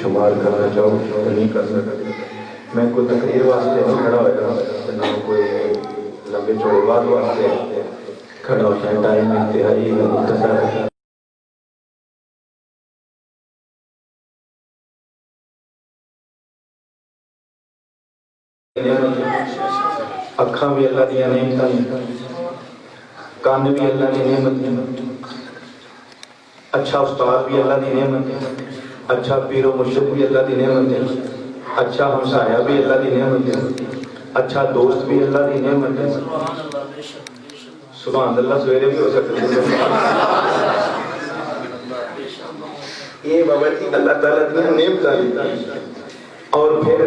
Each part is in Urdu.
شمار کرنا چاہوں تو نہیں کر سکتے. میں کوئی تقریر واسطے نہیں کھڑا ہوا, نہ کوئی لمبے چوڑے بات واسطے کھڑا ہوتا ہے. ٹائم انتہائی مختصر ہے. اکھاں بھی اللہ دیا نعمت, کان بھی اللہ دی نعمت, اچھا استاد بھی اللہ دی نعمت, اچھا پیر و مرشد بھی اللہ دی نعمت, اچھا ہمسایہ بھی اللہ دی نعمت, اچھا دوست بھی اللہ دی نعمت. سبحان اللہ, سویرے بھی ہو سکتے ہیں. یہ بابا اللہ تعالیٰ دی نعمت. اور پھر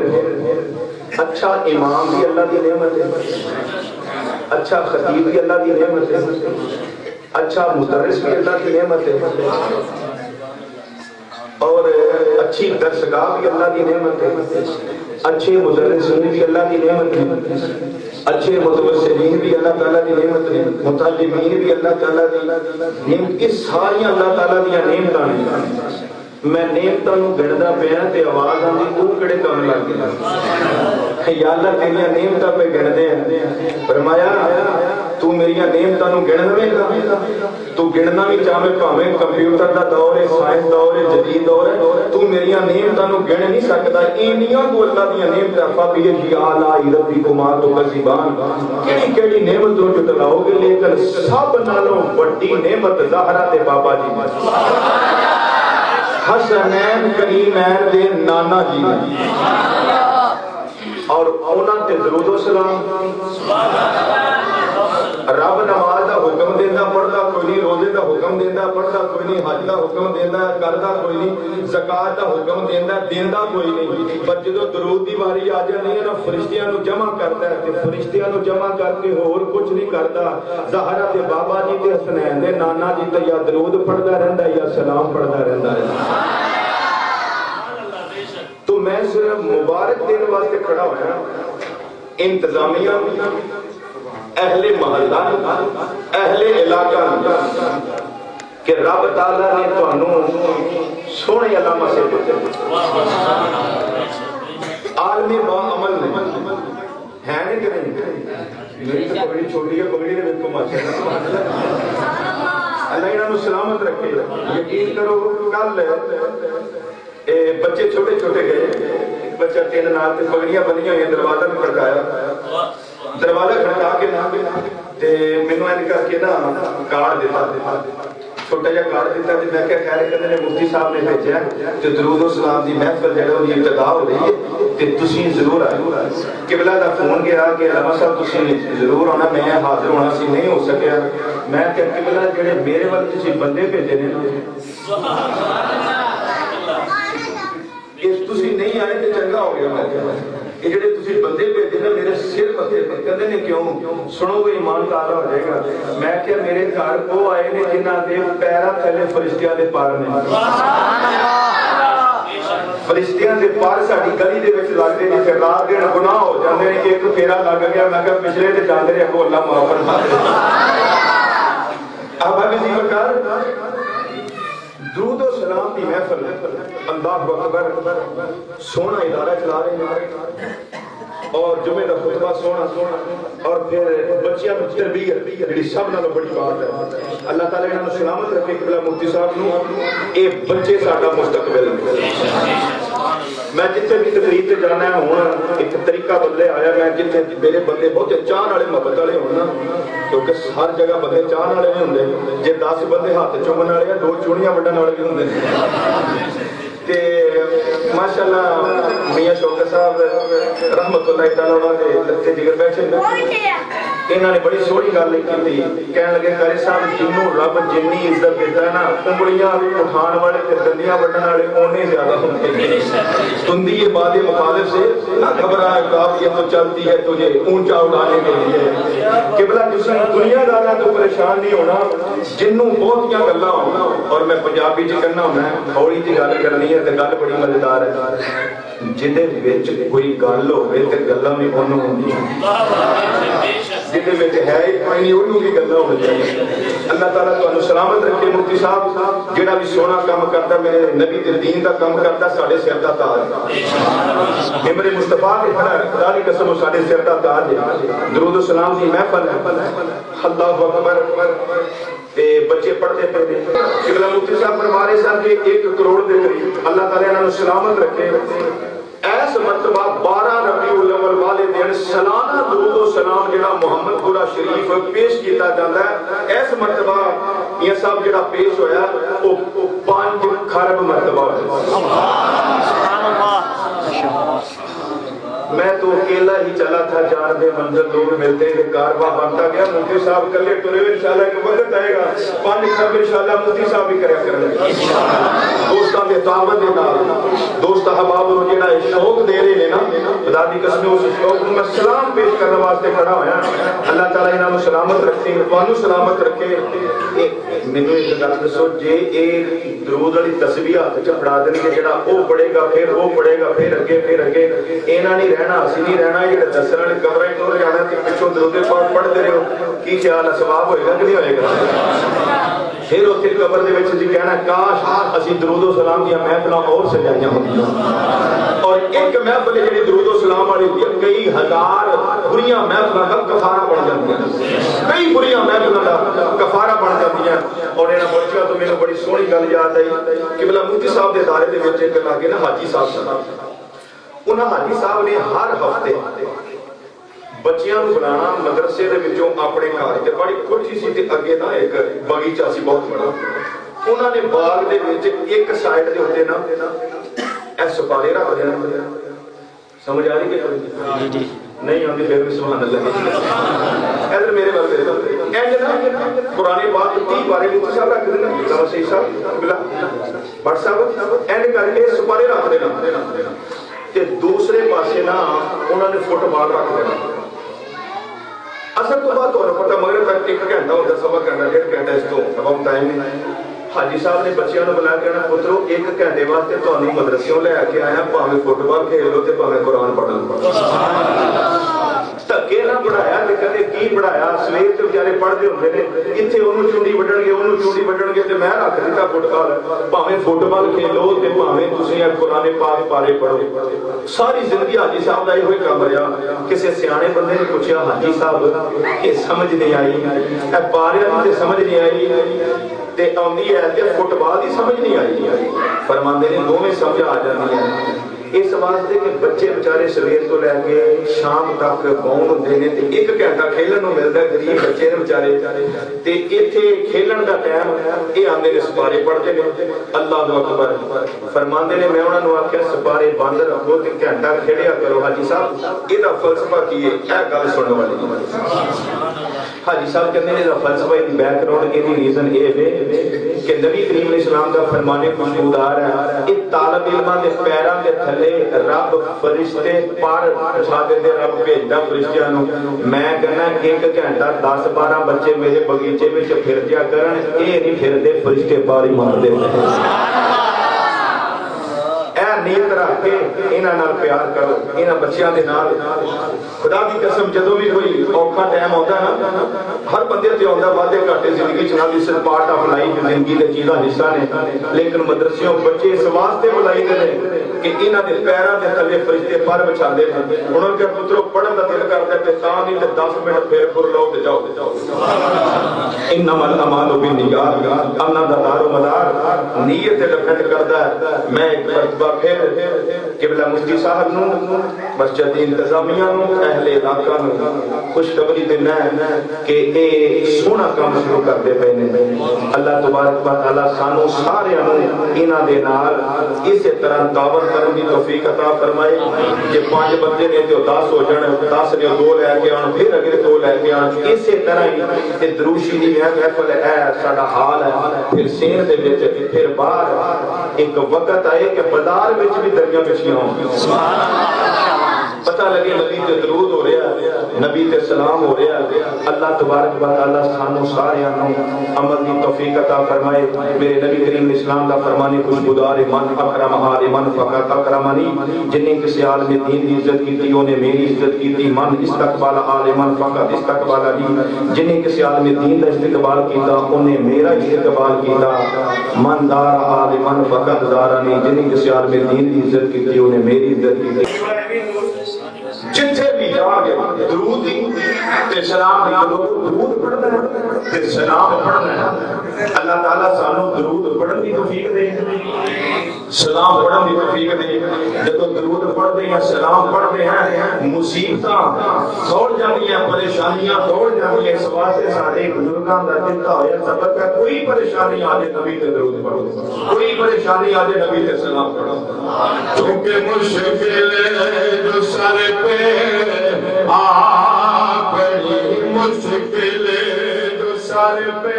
اچھا امام بھی اللہ دی نعمت ہے, اچھا خطیب بھی اللہ دی نعمت ہے, اچھا مدرس بھی اللہ کی نعمت ہے, اور اچھی درسگاہ بھی اللہ کی نعمت ہے, اچھے مدرسین بھی اللہ کی نعمت ہے, اچھے متوسلین بھی اللہ تعالیٰ کی نعمت ہے, متعلمین بھی اللہ تعالیٰ کی نعمت. یہ ساری اللہ تعالیٰ کی نعمتیں ہیں. میں نعمتوں گندا پیا تے آواز آتی تو کہڑے کام لگ گیا یا اللہ تیریاں نعمتاں پہ گندے ہیں. فرمایا تو میری نعمتوں گن گا تو گننا بھی چاہے پاویں کمپیوٹر دا دور ہے, سائنس دور ہے, جدید دور ہے, تو میری نعمتوں گن نہیں سکتا. اینیاں تو اللہ دی نعمتاں فبی آلاء ربکما تکذبان, کیڑی کیڑی نعمتوں جتلاؤ گے, لیکن سب نالوں بڑی نعمت زہرا تے بابا جی حسنین کریمین دے نانا جی اور اونا تے درود و سلام. رب نماز دا حکم دینا پڑھتا کوئی نہیں, روزے دا حکم دینا پڑھتا کوئی نہیں, حج دا حکم دینا کردا کوئی نہیں, زکات دا حکم دینا دیندا کوئی نہیں. پر جدو درود دی واری آ جانی ہے نا, فرشتیاں نو جمع کرتا ہے, تے فرشتیاں نو جمع کر کے اور کچھ نہیں کرتا. زہرا تے بابا جی تے حسنین دے نانا جی تے یا درود پڑھدا رہندا ہے یا سلام پڑھدا رہندا ہے. تو میں صرف مبارک دین واسطے کھڑا ہوا. انتظامیہ, اہل محلہ, اہل علاقہ کہ رب تعالیٰ نے تو انہوں سونے علامہ سے عالمی با عمل ہے نہیں کہ نہیں. میری تو پگڑی چھوٹی ہے, پگڑی نے میرے کو ماشاءاللہ اللہ انہوں سلامت رکھے. یقین کرو کل بچے چھوٹے چھوٹے گئے, بچہ 3 نال تے پگڑیاں بنیاں ہوئی, دروازہ میں کھڑکایا, دروازہ کھڑکا کے تے مینوں این کر کے نا کارڈ دیتا, چھوٹا جا کارڈ دیتا. تے میں کہا خیر کہندے نے مفتی صاحب نے بھیجا تے درود و سلام دی محفل جڑا دی ابتدا ہو رہی ہے تے تسی ضرور آئے. قبلہ دا فون گیا کہ علامہ صاحب تسی ضرور آنا, میں حاضر ہونا سی, نہیں ہو سکیا. میں کہ قبلہ جڑے میرے ول تسی بندے بھیجے نے تسی نہیں آئے تے چنگا ہو گیا. میں جڑے تسی بندے بھیجے نا میرے سر متے پر, کہندے نے کیوں, سنو گے ایمان تعالی ہو جائے گا. میں کہ میرے گھر وہ آئے نے جنہاں دے پیراں تھلے فرشتیاں دے پر نے. فرشتیاں دے پر ساڈی گلی دے وچ لگدے نے, تے رات دن گناہ ہو جاندے نے. ایک پھیرا لگ گیا, میں کہ پچھلے تے جاندے رہے کو اللہ معاف فرما دے. اب ابھی جی کر درود و سلام دی محفل, اللہ اکبر, سونا ادارہ چلا رہے ہیں, اور جمعہ دا خطبہ سونا, اور پھر بچیاں نو تربیت جڑی سب نالوں بڑی بات ہے. اللہ تعالی انہاں نو سلامت رکھے. قبلہ مفتی صاحب نو اے بچے ساڈا مستقبل. میں جتنے بھی تقریر تے جانا ہے ہوں ایک طریقہ بدلے آیا. میں جتنے میرے بندے بہت چاہن والے محبت والے ہونا, کیونکہ ہر جگہ بندے چاہن والے نہیں ہوندے. جے 10 بندے ہاتھ چومن والے ہیں, 2 چوڑیاں وڈن والے بھی ہوندے. تے ماشاءاللہ میاں شوکت صاحب رحمت اللہ تعالیٰ دے لتے جگر بیٹھے, انہوں نے بڑی سوڑی گل کی. کہنے لگے قاری صاحب جنوں رب جنی عزت دیتا ہے نا, انگلیاں اٹھان والے تے دندیاں وڈن والے اونے زیادہ ہوندے ہیں. تندی یہ بات مخالف سے نہ گھبرائے, کافیت تو چلتی ہے تجھے اونچا اڑانے کے لیے. قبلہ تسی دنیا داراں تو پریشان نہیں ہونا, جنوں بہت گلاں ہونا. اور میں پنجابی چ کہنا ہونا ہے, تھوڑی جی گل کرنی ہے ہیں تو گل بڑی مزیدار ہے جہدے وچ کوئی گل ہوے تے گلاں بھی اونوں ہوندیاں جہدے وچ ہے ہی کوئی نہیں اونوں بھی گلاں ہو جائیں اللہ تعالیٰ تانوں سلامت رکھے مفتی صاحب جہاں بھی سونا کام کرتا میرے نبی دے دین دا کام کرتا ساڈے سر دا تاج ممبر مصطفیٰ تے کھڑا خدا دی قسم ساڈے سر دا تاج ہے درود و سلام دی محفل ہے اللہ اکبر بچے پڑھتے پہ قبلہ مفتی صاحب فرما رہے سن کہ 1 کروڑ دے قریب اللہ تعالیٰ انہوں نے سلامت رکھے ایس مرتبہ 12 ربیع الاول والے دن سالانہ درود و سلام جڑا محمد پورہ شریف پیش کیتا جاتا ہے ایس مرتبہ یہ صاحب جڑا پیش ہویا وہ 5 خرب مرتبہ سبحان اللہ میں تو اکیلا ہی چلا تھا جان دے منزل لوگ ملتے ہیں کارواں بنتا گیا مفتی صاحب کلے ٹرے انشاءاللہ ایک وقت آئے گا 5 خرب انشاءاللہ مفتی صاحب بھی کریا کریں دوستاں دے تعاون دے نال دوست احباب نوں جڑا شوق دے رہے نے نا خدا دی قسم اس شوق نوں میں سلام پیش کرنے واسطے کھڑا ہویا اللہ تعالی انہاں نوں سلامت رکھے تانوں سلامت رکھے مینوں ایک گل دسو جے اے درود والی تسبیح ہاتھ وچ پڑھا دین گے جڑا او پڑھے گا پھر اگے انہاں نہیں رہنا اسی نہیں رہنا یہ دسن والے کمرے ٹر جانا کہ پچھوں درود پاک پڑھتے رہو کی خیال ہے ثواب ہوئے گا کہ نہیں ہوئے گا پھر اتنے قبر دے وچ جی کہنا کاش اسی درود و سلام دیا محفلاں اور سجائیاں ہوندیاں اور ایک محفل جڑی درود و سلام والی ہوندی ہے کئی ہزار بریاں محفلاں دا کفارہ بن جاندیاں کئی بریاں محفلاں دا کفارہ بن جاندیاں اور انہاں بچیاں تو مینوں بڑی سونی گل یاد آئی قبلہ مفتی صاحب دے ادارے دے وچ ایک لاگے نا حاجی صاحب سن انہاں حاجی صاحب نے ہر ہفتے بچیاں نوں بلانا مدرسے دے وچوں اپنے گھر تے بڑی کوٹھی سی تے اگے نا ایک باغیچہ سی بہت بڑا انہاں نے باغ دے وچ ایک سائیڈ دے اوتے نا اے سپارے رکھ دینا سمجھ آ رہی کہ جی نہیں آندی پھر بھی سبحان اللہ ادھر میرے بل انج نا قرآن پاک 30 بارے وچ صاحب رکھ دینا نواز صاحب بلا بٹ صاحب انج کر کے سپارے رکھ دینا تے دوسرے پاسے نا انہوں نے فٹ بال رکھ دینا اصل تو بات ہونا پتا مگر تک 1 گھنٹہ ہوتا سوا گھنٹہ 1.5 گھنٹہ اس کو اب ٹائم نہیں حاجی صاحب نے بچیاں نوں بلا کے کہنا پترو 1 گھنٹے واسطے تانوں مدرسیوں لے کے آیا بھاویں فٹ بال کھیل لو تے بھاویں قرآن پڑھ لو دھکے نہ پڑھایا تے کدے کی پڑھایا سویر تے بیچارے پڑھدے ہوندے نے ایتھے اونوں چونڈی وڈن گے تے میں رکھ دتا فٹ بال بھاویں فٹ بال کھیلو تے بھاویں تسی قرآن پاک پارے پڑھو ساری زندگی حاجی صاحب دا ایہو ہی کام رہیا کسے سیانے بندے نے پوچھیا حاجی صاحب یہ سمجھ نہیں آئی اے پاریاں تے سمجھ نہیں آئی تے آندی ہے تے فٹ بال دی سمجھ نہیں آئی فرماندے نے دوویں سمجھ آ جاندی ہے اس واسطے کہ بچے بچارے سویر تو لے کے شام تک بون ہوندے نے تے 1 گھنٹہ کھیلن نوں ملدا ہے غریب بچے نے بچارے تے ایتھے کھیلن دا ٹائم اے آندے نے سپارے پڑھدے نے اللہ اکبر فرماندے نے میں انہاں نوں آکھیا سپارے بند رکھو تے گھنٹہ کھیڈیا کرو حاجی صاحب اے دا فلسفہ کی ہے اے گل سنن والی حاجی صاحب کہندے نے دا فلسفہ دی بیک گراؤنڈ دی ریزن اے ہے کہ نبی کریم علیہ السلام دا فرمانے خوشبودار ہے اے طالب علماں دے پیراں دے تھلے رب فرشتے پر بچھا دے رب بھیجدا فرشتیاں نوں میں کہنا 1 گھنٹہ 10-12 بچے میرے باغیچے وچ پھر جا کرن اے نہیں پھردے فرشتے پار ہی مار دے اے نیت رکھ کے انہاں نال پیار کرو انہاں بچیاں دے نال خدا دی قسم جدوں بھی کوئی اوکھا ٹائم ہوندا نا ہر بندے تے ہوندا وعدے گھاٹے زندگی چ نال اس پارٹ آف لائف زندگی دے چیزاں حصہ نے لیکن مدرسیوں بچے اس واسطے بلائی دے نے کہ انہاں دے پیراں دے تھلے فرشتے پر بچھاندے نے انہاں دے پترو پڑھن دا دل کردا تے تاں نہیں تے 10 منٹ پھر پھر لو تے جاؤ انما الاعمال بالنیات اللہ دا دار و مدار نیت تے ڈپینڈ کردا ہے میں ایک مرتبہ پھر قبلہ مفتی صاحب نوں مسجد انتظامیہ نوں اہل علاقہ نوں خوشخبری دینا ہے کہ اے سونا کام شروع کردے پئے نے اللہ تبارک و تعالی سانو سارے نوں انہاں دے نال اسی طرح تعاون کرن دی توفیق عطا فرمائے کہ 5 بندے نے تے 10 ہو جان 10 نے 2 لے کے آن پھر اگلے 2 لے کے آن اسی طرح ہی تے دروشی دی محفل ہے ساڈا حال ہے پھر سین دے وچ پھر باہر ایک وقت آئے کہ بازار وچ بھی دریا بچیاں ہوں سبحان اللہ پتہ لگے نبی تے درود ہو رہا نبی تے سلام ہو رہا ہے اللہ تبارک و تعالی سانو سارے عمل دی توفیق عطا فرمائے میرے نبی کریم اسلام دا فرمانے خوشبودار من اکرم آل من فقط اکرمنی جن نے کسی عالم دین کی عزت کی تھی انہیں میری عزت کی تھی من استقبال آل من فقط استقبال علی جن نے کسی عالم دین دا استقبال کیتا انہیں میرا استقبال کیتا من دار آل من فقط دارانی جن نے کسی عالم دین کی عزت کی تھی انہیں میری عزت کی تھی جتھے بھی جا گئے درود تے سلام درود پڑھنا ہے تے سلام پڑھنا ہے اللہ تعالیٰ سانو درود پڑھن دی توفیق دے سلام پڑھن دی توفیق دے جب درود پڑھتے ہیں سلام پڑھتے ہیں مصیبتاں دوڑ جاتی ہیں پریشانیاں دوڑ جاتی ہیں اس واسطے سارے بزرگاں دا دتا ہویا سبق ہے کوئی پریشانی آ جائے نبی تے درود پڑھو کوئی پریشانی آ جائے نبی تے سلام پڑھو کیونکہ مشکل جو سر پہ بڑی مشکل جو سر پہ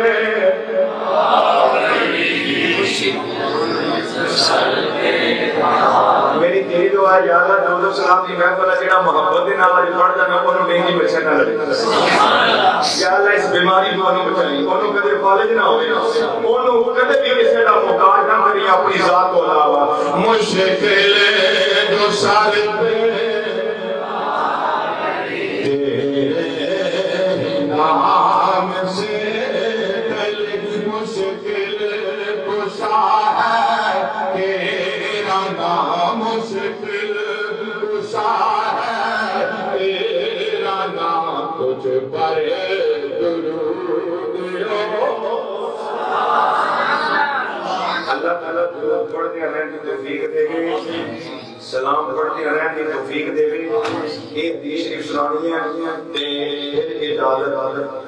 میری تیری دعا یا اللہ درود و سلام دی محفل ہے جڑا محبت دے نال پڑھ جانا اونوں ڈینگی مچھر نہ لڑے یا اللہ اس بیماری کو نہیں بچائی اونوں کدے فالج نہ ہوے اونوں کدے بھی کسے دا محتاج نہ کری اپنی ذات کو علاوہ مشکل جو سر پہ نام سے دل مشکل کشا ہے تیرا نام مشکل کشا ہے تیرا نام تجھ پر درود ہو اللہ تعالیٰ درود پڑھنے رہنے کی توفیق دے گی سلام پڑھتے رہنے کی توفیق دے گی ایک حدیث شریف سنانی ہے تے اجازت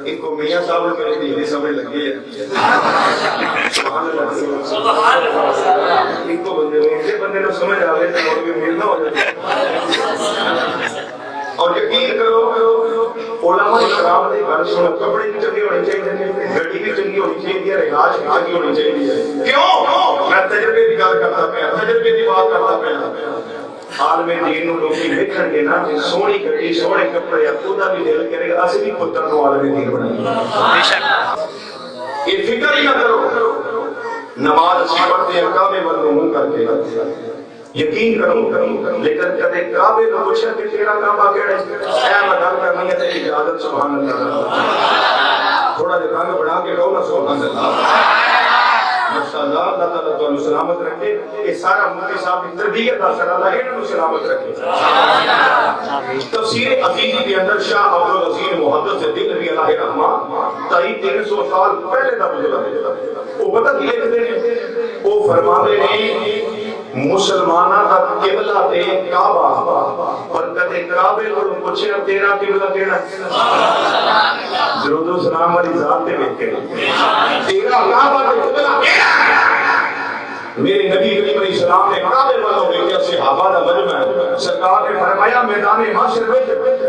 ایک کو میاں صاحب نے میری دینی سمجھ لگی ہے سبحان اللہ ایک کو بندے نے سمجھ آ گئے تو بھی امید نہ ہو جائے اور یقین کرو علماء کرام نے گھر سن کپڑے بھی چنگے ہونے چاہیے گاڑی بھی چنگی ہونی چاہیے رہائش بھی چنگی ہونی چاہیے کیوں میں تجربے کی گل کرتا پیا تجربے کی بات کرتا پیا عالم دین نو لوکی دیکھن گے نا سونی گاڑی سونے کپڑے خدا بھی دل کرے گا اسی بھی پتر نو عالم دین بنائیں بے شک یہ فکر ہی نہ کرو نماز پڑھتے ہیں کعبے والوں منہ کر کے یقین کرو لیکن کدے کعبے کو پوچھا کہ تیرا کعبہ کیڑا ہے اے مدد کرنی ہے تیری اجازت سبحان اللہ تھوڑا جہا رنگ بڑھا کے کہو نا سبحان اللہ ماشاءاللہ اللہ تعالیٰ تو سلامت رکھے یہ سارا مفتی صاحب کی تربیت کا سر اللہ انہوں سلامت رکھے تفسیر عزیزی کے اندر شاہ عبدالعزیز محدث دہلوی علیہ رحمہ تائی 300 سال پہلے دا بزرگ ہے وہ پتہ کی لکھتے ہیں وہ فرماتے ہیں مسلمانہ کا قبلہ تے کعبہ پر کدے کعبے کو پوچھے تیرا قبلہ کیڑا درود و سلام والی ذات تے بیٹھے تیرا کعبہ تے قبلہ کیڑا میرے نبی کریم علیہ السلام نے کعبے والوں نے کیا صحابہ دا مجمع ہے سرکار نے فرمایا میدان محشر میں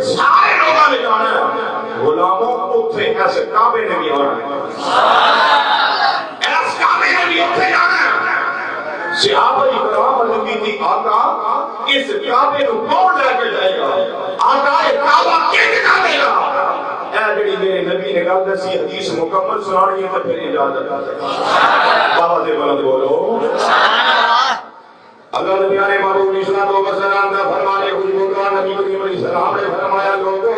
سارے لوگوں نے جانا ہے غلاموں اوتھے ایسے کعبے نے بھی آنا ایس کعبے نے بھی اوتھے جانا ہے صحابہ اکرام عرض کی تھی آقا اس کعبے کو کون لے کے جائے گا آقا یہ کعبہ کس کا دے گا اے جڑی میرے نبی نے کہا دسی حدیث مکمل سنانی ہے تو پھر اجازت بابا دے بلند بولو اللہ نبی علیہ محبوب اسلام و سلام کا فرمانے خوشبودار نبی کریم علیہ السلام نے فرمایا لوگو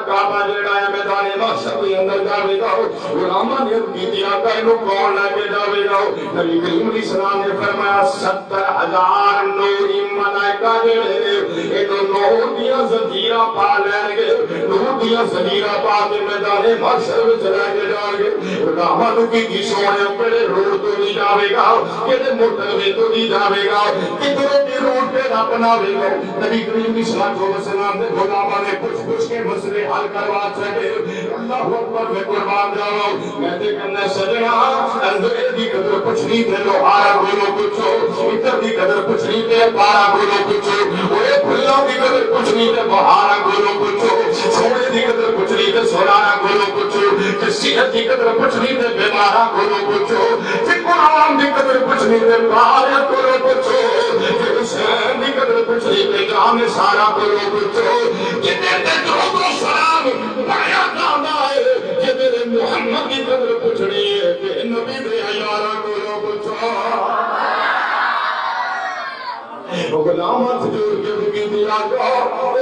کعبہ جڑا ہے میدان محشر کے اندر جاوے گا غلاماں نے کی دیا کہ انو کون لے کے جاوے گا نبی کریم علیہ السلام نے فرمایا 70,000 نوری ملائکہ جڑے انو نور دیاں زنجیراں پا لین گے نور دیاں زنجیراں پا کے میدان محشر وچ لے کے جان گے غلاماں نو کی سونے پڑے روڈ تو نہیں جاوے گا کہ موٹر تو نہیں جاوے گا کدھر بھی روڈ پہ نہ بناوے گا نبی کریم علیہ السلام نے غلاماں نے کچھ کے مسئلے حل کروا چھڑے اللہ اکبر میں قربان جاواں میں تے کنے سجنا اندر دی قدر کچھ نہیں تے لوہارا بولو کچھ ادھر دی قدر کچھ نہیں تے پارا بولو کچھ اوے بھلا دی قدر کچھ نہیں تے بہارا بولو کچھ سونے دی قدر کچھ نہیں تے سونارا بولو کچھ صحت دی قدر کچھ نہیں تے بیمارا بولو کچھ قرآن دی قدر کچھ نہیں تے پارا بولو کچھ حسین دی قدر کچھ پیغام سارا کرو پوچھو جتنے درود و سلام پڑھیا جاتا ہے کہ میرے محمد کی قدر پوچھنی ہے کہ نبی دے یارا کو پوچھو غلامات جوڑ کے بھی دیا گا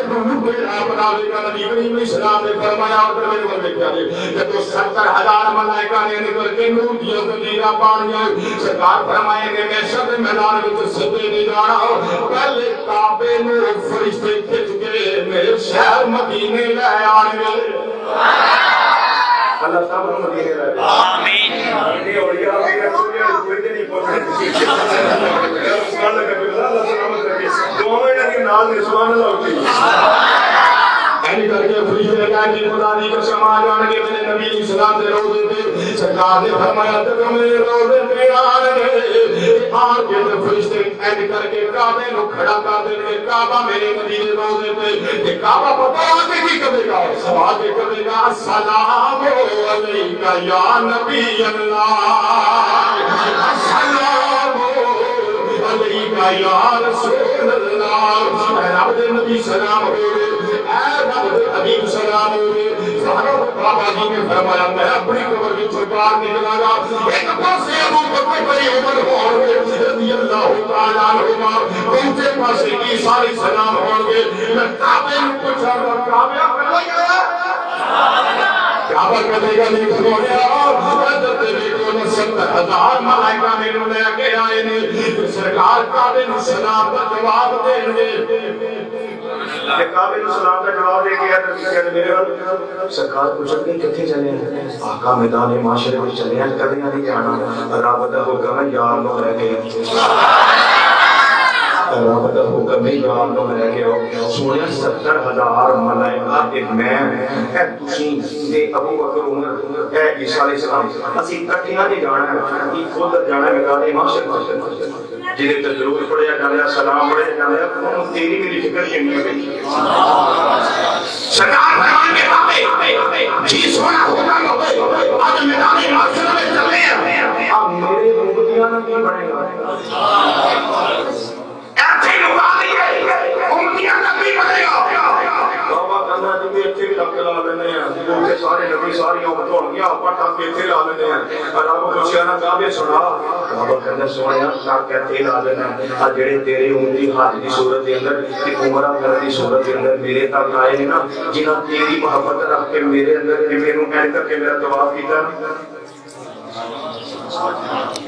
روح پیدا بناوے گا نبی کریم اسلام نے فرمایا اور میرے کو دیکھا جی کہ تو 70,000 ملائکہ نے نکل کے نور دیا زنجیرہ پانیاں سرکار فرمائے کہ میں شب میدان وچ سدے نہیں جانا پہلے کعبے نو فرشتے کھچ کے میرے شہر مدینے لے آن گے اللہ صاحب مدینے لے آمین یہ اولیاء کی رسول کوئی نہیں پہنچے سبحان اللہ سلامت رکھے دونوں نے نال سبحان اللہ ہوتی اینی کر کے فرشتے کہا کہ خدا دی قسم آ جان کے میرے نبی اسلام دے روزے تے سرکار نے فرمایا تے میرے روزے تے آن گے آن کے فرشتے اینی کر کے کعبے نو کھڑا کر دیں گے کعبہ میرے نبی دے روزے تے کعبہ پتہ آگے کی کرے گا آگے کرے گا السلام علیکہ یا نبی اللہ السلام علیکہ یا رسول اللہ اے رب دے نبی سلام ہوئے اے رب دے حبیب سلام ہوئے سہارا بابا جی نے فرمایا میں اپنی قبر کی چھپار نکلا گا ایک پاسے ابو بکر بڑی عمر ہوں گے رضی اللہ تعالیٰ عنہما دوسرے پاسے کی ساری سلام ہوں گے میں کعبے میں پوچھا گا کعبہ کرنے گا کعبہ کرنے گا نہیں سنوڑیا حضرت بیٹو نے 70,000 ملائکہ میں لے کے آئے نے سرکار کعبے میں سلام کا جواب دیں گے کہ کعبے میں سلام کا جواب دے گیا تو کہتے میرے سرکار پوچھتے ہیں کتنے چلے ہیں آقا میدان معاشرے میں چلے ہیں کدھے نہیں جانا رب دا حکم ہے یار لو رہ گئے رب دا حکم ہے یار لو رہ گئے سونے 70,000 ملائکہ ایک میں ہے تسی تے ابو بکر عمر ہے عیسیٰ علیہ السلام اسی اکٹھیاں نہیں جانا ہے یہ خود جانا ہے میدان معاشرے جنہیں تے ضرور پڑھیا جانا سلام پڑھیا جانا تیری میری فکر نہیں ہوئی سرکار فرمان کے بابے جی سونا ہوگا آج میدان معاشرے میں چلے ہیں اب میرے امتیاں نہ کیوں بڑھے گا ایسے لگا دیئے امتیاں نہ کیوں بڑھے گا بابا کہنا جو بھی اتھے بھی لگ لا لینے ہیں دوسرے سارے نبی ساری امت ہو گیا پٹھا کے اتھے لا لینے ہیں رب پوچھیا نہ کعبے سنا بابا کہنا سونے تک اتھے لا لینے ہیں جڑے تیرے امتی حج دی صورت دے اندر تے عمرہ کرنے دی صورت دے اندر میرے تک آئے ہیں نا جنہاں تیری محبت رکھ کے میرے اندر میرے اینڈ کر کے میرا طواف کیتا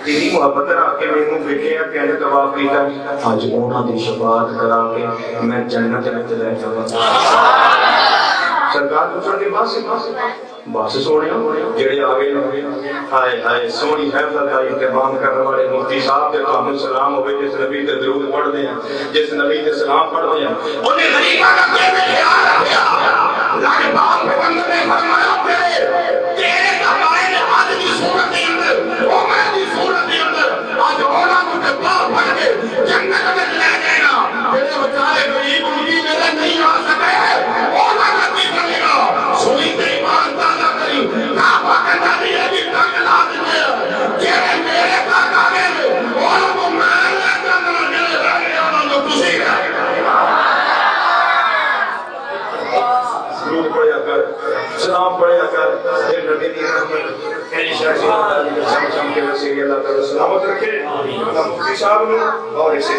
تیری محبت رکھ کے میں بیٹھے ہیں کہ انہیں طواف کیتا آج اونا دی شفاعت کرا کے میں جنت میں لے جاؤں سرکار پوچھن کے بس سونے جڑے آگے ہائے ہائے سونی حفظت کا اہتمام کرنے والے مفتی صاحب تے تمہیں سلام ہوئے جس نبی تے درود پڑھتے ہیں جس نبی تے سلام پڑھتے ہیں انہیں غریبہ کا کہنے خیال رکھیا لاکھ باپ پیغمبر نے فرمایا تیرے قبائل آج کی صورت کے اندر عمر کی صورت کے اندر آج اولا مجھے باپ پڑھ کے جنت میں لے جائنا میرے بچارے غریب مجھے میرے نہیں آ سکے اولا نبی کرے گا سوئی تے ایمان تعالیٰ کری کعبہ کے نبی ابھی تک لا دیتے ہیں جیرے میرے تک آگے اولا کو میں لے جانا میرے رہے اولا کو کسی رہے پڑھیا کر سلام پڑھیا کر پھر نبی دی رحمت اینی شاہی سمجھم کے وسیلے اللہ تعالی سلامت رکھے مفتی صاحب نو اور اسے